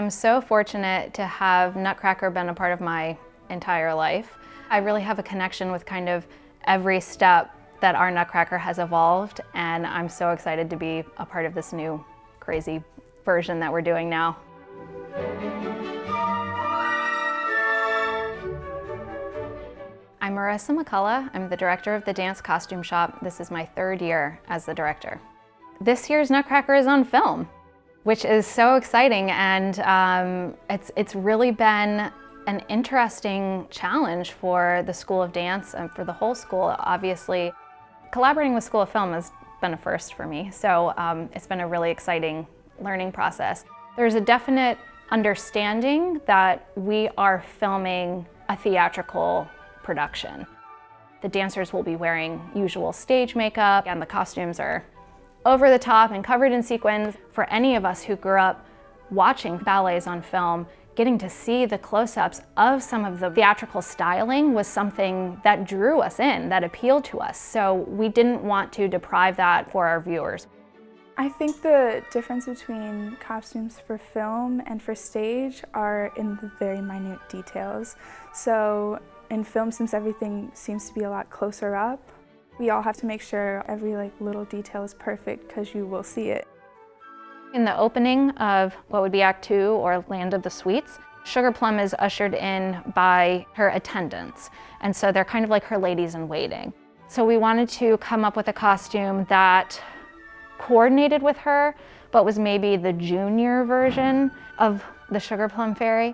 I'm so fortunate to have Nutcracker been a part of my entire life. I really have a connection with kind of every step that our Nutcracker has evolved, and I'm so excited to be a part of this new crazy version that we're doing now. I'm Marissa McCullough. I'm the director of the dance costume shop. This is my 3rd year as the director. This year's Nutcracker is on film, which is so exciting, and it's really been an interesting challenge for the School of Dance and for the whole school. Obviously, collaborating with School of Film has been a first for me, so it's been a really exciting learning process. There's a definite understanding that we are filming a theatrical production. The dancers will be wearing usual stage makeup, and the costumes are over the top and covered in sequins. For any of us who grew up watching ballets on film, getting to see the close-ups of some of the theatrical styling was something that drew us in, that appealed to us. So we didn't want to deprive that for our viewers. I think the difference between costumes for film and for stage are in the very minute details. So in film, since everything seems to be a lot closer up, we all have to make sure every little detail is perfect because you will see it. In the opening of what would be Act 2 or Land of the Sweets, Sugar Plum is ushered in by her attendants. And so they're kind of like her ladies in waiting. So we wanted to come up with a costume that coordinated with her, but was maybe the junior version of the Sugar Plum Fairy.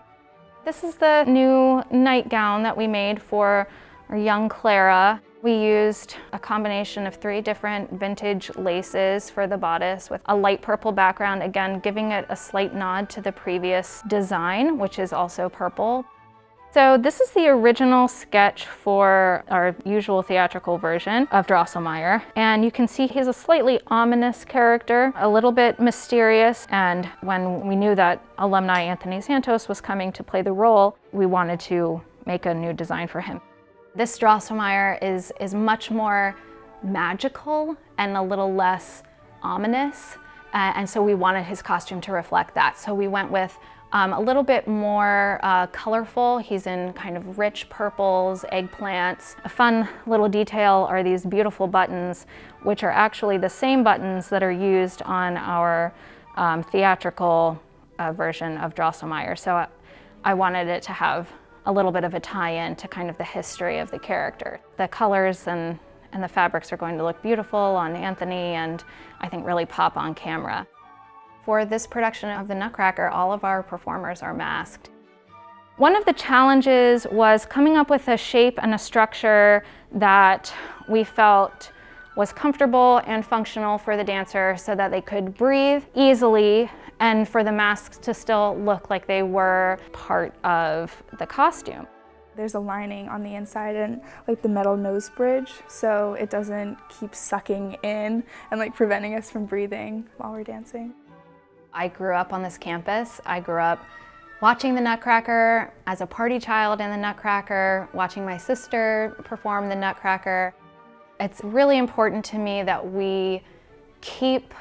This is the new nightgown that we made for our young Clara. We used a combination of 3 different vintage laces for the bodice with a light purple background, again giving it a slight nod to the previous design, which is also purple. So this is the original sketch for our usual theatrical version of Drosselmeyer, and you can see he's a slightly ominous character, a little bit mysterious, and when we knew that alumni Anthony Santos was coming to play the role, we wanted to make a new design for him. This Drosselmeyer is much more magical and a little less ominous, and so we wanted his costume to reflect that. So we went with a little bit more colorful. He's in kind of rich purples, eggplants. A fun little detail are these beautiful buttons, which are actually the same buttons that are used on our theatrical version of Drosselmeyer. So I wanted it to have a little bit of a tie-in to kind of the history of the character. The colors and the fabrics are going to look beautiful on Anthony, and I think really pop on camera. For this production of the Nutcracker, all of our performers are masked. One of the challenges was coming up with a shape and a structure that we felt was comfortable and functional for the dancer so that they could breathe easily and for the masks to still look like they were part of the costume. There's a lining on the inside and the metal nose bridge, so it doesn't keep sucking in and preventing us from breathing while we're dancing. I grew up on this campus. I grew up watching the Nutcracker as a party child in the Nutcracker, watching my sister perform the Nutcracker. It's really important to me that we keep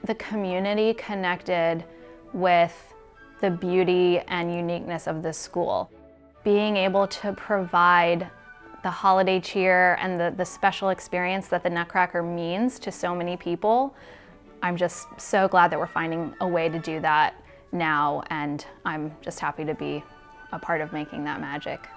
the community connected with the beauty and uniqueness of this school. Being able to provide the holiday cheer and the special experience that the Nutcracker means to so many people, I'm just so glad that we're finding a way to do that now, and I'm just happy to be a part of making that magic.